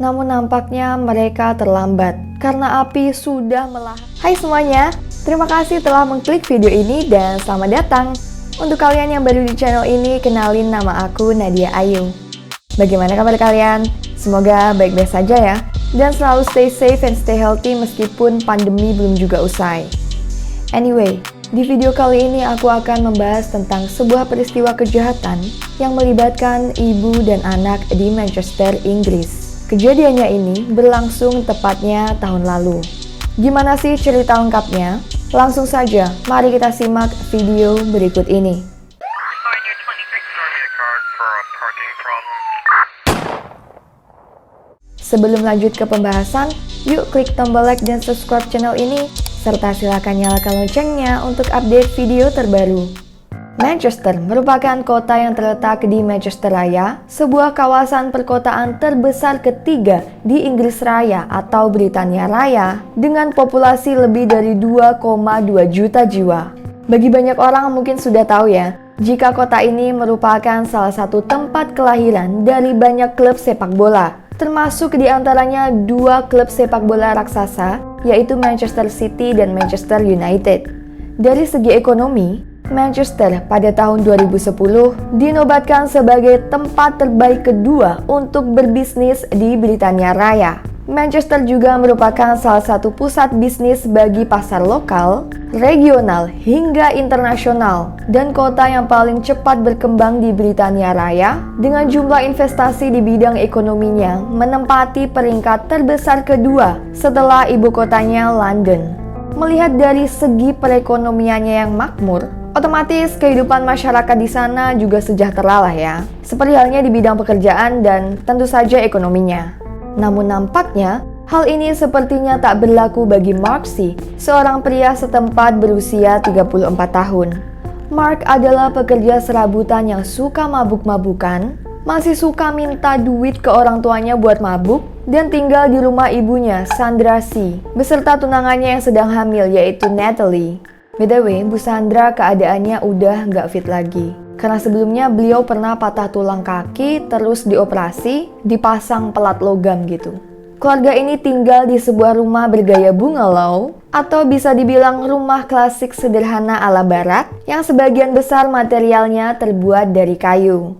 Namun nampaknya mereka terlambat karena api sudah melahap. Hai semuanya, terima kasih telah mengklik video ini dan selamat datang. Untuk kalian yang baru di channel ini, kenalin nama aku Nadia Ayu. Bagaimana kabar kalian? Semoga baik-baik saja ya. Dan selalu stay safe and stay healthy meskipun pandemi belum juga usai. Anyway, di video kali ini aku akan membahas tentang sebuah peristiwa kejahatan yang melibatkan ibu dan anak di Manchester, Inggris. Kejadiannya ini berlangsung tepatnya tahun lalu. Gimana sih cerita lengkapnya? Langsung saja, mari kita simak video berikut ini. Sebelum lanjut ke pembahasan, yuk klik tombol like dan subscribe channel ini, serta silakan nyalakan loncengnya untuk update video terbaru. Manchester merupakan kota yang terletak di Manchester Raya, sebuah kawasan perkotaan terbesar ketiga di Inggris Raya atau Britania Raya, dengan populasi lebih dari 2,2 juta jiwa. Bagi banyak orang mungkin sudah tahu ya, jika kota ini merupakan salah satu tempat kelahiran dari banyak klub sepak bola, termasuk diantaranya dua klub sepak bola raksasa, yaitu Manchester City dan Manchester United. Dari segi ekonomi, Manchester pada tahun 2010 dinobatkan sebagai tempat terbaik kedua untuk berbisnis di Britania Raya. Manchester juga merupakan salah satu pusat bisnis bagi pasar lokal, regional, hingga internasional, dan kota yang paling cepat berkembang di Britania Raya dengan jumlah investasi di bidang ekonominya menempati peringkat terbesar kedua setelah ibu kotanya London. Melihat dari segi perekonomiannya yang makmur, otomatis kehidupan masyarakat di sana juga sejahtera lah ya, seperti halnya di bidang pekerjaan dan tentu saja ekonominya. Namun nampaknya, hal ini sepertinya tak berlaku bagi Mark C, seorang pria setempat berusia 34 tahun. Mark adalah pekerja serabutan yang suka mabuk-mabukan, masih suka minta duit ke orang tuanya buat mabuk, dan tinggal di rumah ibunya, Sandra C, beserta tunangannya yang sedang hamil yaitu Natalie. By the way, Bu Sandra keadaannya udah nggak fit lagi. Karena sebelumnya beliau pernah patah tulang kaki, terus dioperasi, dipasang pelat logam gitu. Keluarga ini tinggal di sebuah rumah bergaya bungalow, atau bisa dibilang rumah klasik sederhana ala barat, yang sebagian besar materialnya terbuat dari kayu.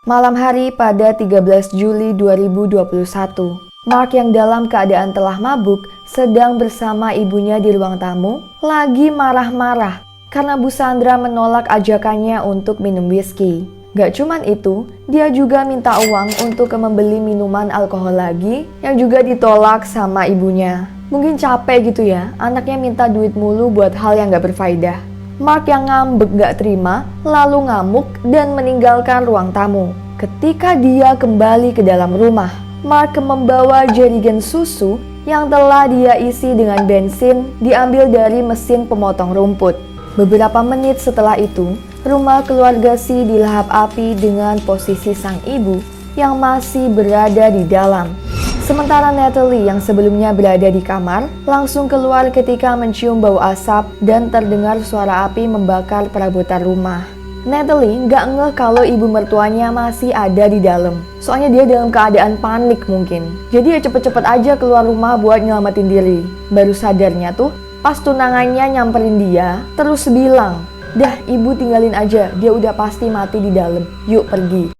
Malam hari pada 13 Juli 2021, Mark yang dalam keadaan telah mabuk sedang bersama ibunya di ruang tamu, lagi marah-marah karena Bu Sandra menolak ajakannya untuk minum whisky. Gak cuman itu, dia juga minta uang untuk membeli minuman alkohol lagi yang juga ditolak sama ibunya. Mungkin capek gitu ya, anaknya minta duit mulu buat hal yang gak berfaedah. Mark yang ngambek gak terima, lalu ngamuk dan meninggalkan ruang tamu. Ketika dia kembali ke dalam rumah, Mark membawa jerigen susu yang telah dia isi dengan bensin diambil dari mesin pemotong rumput. Beberapa menit setelah itu, rumah keluarga C dilahap api dengan posisi sang ibu yang masih berada di dalam. Sementara Natalie yang sebelumnya berada di kamar, langsung keluar ketika mencium bau asap dan terdengar suara api membakar perabotan rumah. Natalie nggak ngeh kalau ibu mertuanya masih ada di dalam. Soalnya dia dalam keadaan panik mungkin. Jadi ya cepet-cepet aja keluar rumah buat nyelamatin diri. Baru sadarnya tuh pas tunangannya nyamperin dia, terus bilang, "Dah ibu tinggalin aja, dia udah pasti mati di dalam. Yuk pergi."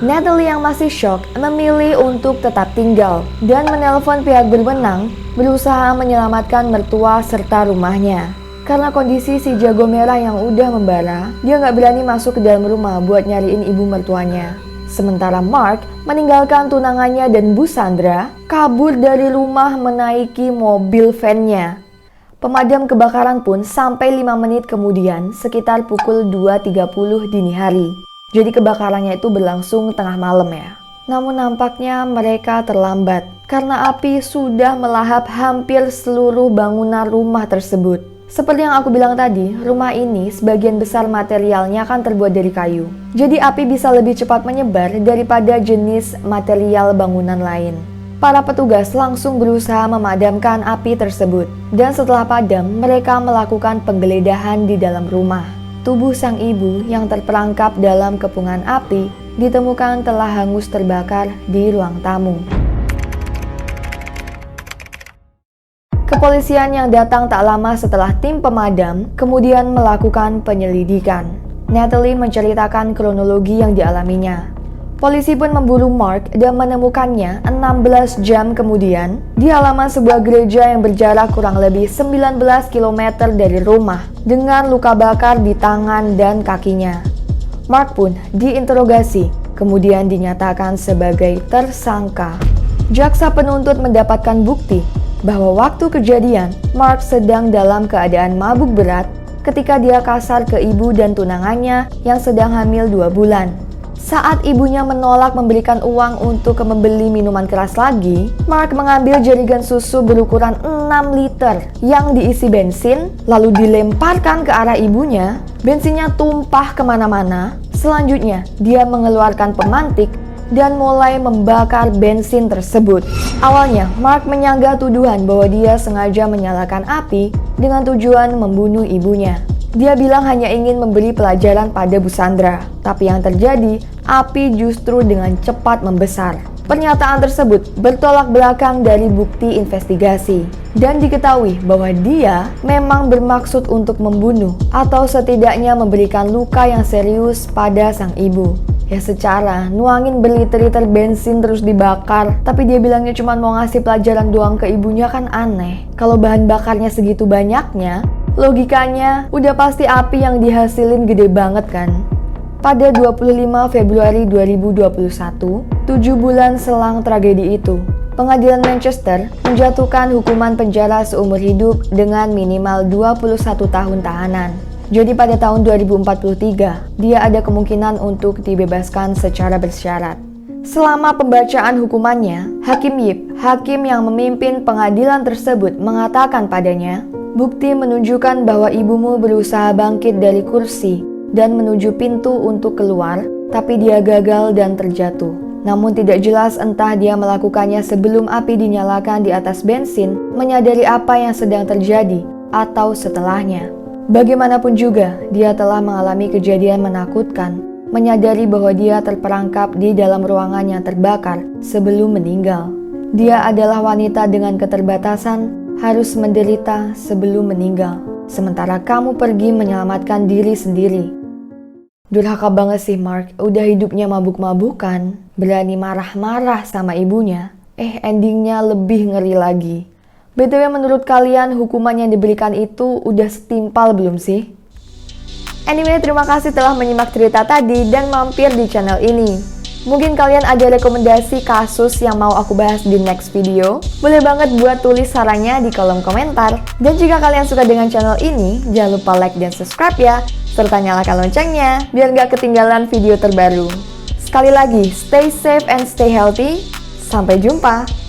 Natalie yang masih shock memilih untuk tetap tinggal dan menelpon pihak berwenang berusaha menyelamatkan mertua serta rumahnya. Karena kondisi si jago merah yang udah membara, dia nggak berani masuk ke dalam rumah buat nyariin ibu mertuanya. Sementara Mark meninggalkan tunangannya dan Bu Sandra kabur dari rumah menaiki mobil van-nya. Pemadam kebakaran pun sampai 5 menit kemudian sekitar pukul 2.30 dini hari. Jadi kebakarannya itu berlangsung tengah malam ya. Namun nampaknya mereka terlambat karena api sudah melahap hampir seluruh bangunan rumah tersebut. Seperti yang aku bilang tadi, rumah ini sebagian besar materialnya kan terbuat dari kayu. Jadi api bisa lebih cepat menyebar daripada jenis material bangunan lain. Para petugas langsung berusaha memadamkan api tersebut. Dan setelah padam, mereka melakukan penggeledahan di dalam rumah. Tubuh sang ibu yang terperangkap dalam kepungan api ditemukan telah hangus terbakar di ruang tamu. Kepolisian yang datang tak lama setelah tim pemadam kemudian melakukan penyelidikan. Natalie menceritakan kronologi yang dialaminya. Polisi pun memburu Mark dan menemukannya 16 jam kemudian di halaman sebuah gereja yang berjarak kurang lebih 19 km dari rumah dengan luka bakar di tangan dan kakinya. Mark pun diinterogasi, kemudian dinyatakan sebagai tersangka. Jaksa penuntut mendapatkan bukti bahwa waktu kejadian, Mark sedang dalam keadaan mabuk berat ketika dia kasar ke ibu dan tunangannya yang sedang hamil 2 bulan. Saat ibunya menolak memberikan uang untuk membeli minuman keras lagi, Mark mengambil jerigen susu berukuran 6 liter yang diisi bensin, lalu dilemparkan ke arah ibunya. Bensinnya tumpah kemana-mana. Selanjutnya, dia mengeluarkan pemantik dan mulai membakar bensin tersebut. Awalnya, Mark menyanggah tuduhan bahwa dia sengaja menyalakan api dengan tujuan membunuh ibunya. Dia bilang hanya ingin memberi pelajaran pada Bu Sandra, tapi yang terjadi, api justru dengan cepat membesar. Pernyataan tersebut bertolak belakang dari bukti investigasi, dan diketahui bahwa dia memang bermaksud untuk membunuh atau setidaknya memberikan luka yang serius pada sang ibu. Ya secara nuangin berliter-liter bensin terus dibakar, tapi dia bilangnya cuma mau ngasih pelajaran doang ke ibunya kan aneh. Kalau bahan bakarnya segitu banyaknya, logikanya udah pasti api yang dihasilin gede banget kan. Pada 25 Februari 2021, 7 bulan selang tragedi itu, Pengadilan Manchester menjatuhkan hukuman penjara seumur hidup dengan minimal 21 tahun tahanan. Jadi pada tahun 2043, dia ada kemungkinan untuk dibebaskan secara bersyarat. Selama pembacaan hukumannya, Hakim Yip, hakim yang memimpin pengadilan tersebut, mengatakan padanya, bukti menunjukkan bahwa ibumu berusaha bangkit dari kursi dan menuju pintu untuk keluar, tapi dia gagal dan terjatuh. Namun tidak jelas entah dia melakukannya sebelum api dinyalakan di atas bensin, menyadari apa yang sedang terjadi, atau setelahnya. Bagaimanapun juga, dia telah mengalami kejadian menakutkan, menyadari bahwa dia terperangkap di dalam ruangan yang terbakar sebelum meninggal. Dia adalah wanita dengan keterbatasan, harus menderita sebelum meninggal, sementara kamu pergi menyelamatkan diri sendiri. Durhaka banget sih Mark, udah hidupnya mabuk-mabukan, berani marah-marah sama ibunya, endingnya lebih ngeri lagi. BTW menurut kalian hukuman yang diberikan itu udah setimpal belum sih? Anyway, terima kasih telah menyimak cerita tadi dan mampir di channel ini. Mungkin kalian ada rekomendasi kasus yang mau aku bahas di next video? Boleh banget buat tulis sarannya di kolom komentar. Dan jika kalian suka dengan channel ini, jangan lupa like dan subscribe ya, serta nyalakan loncengnya biar gak ketinggalan video terbaru. Sekali lagi, stay safe and stay healthy. Sampai jumpa!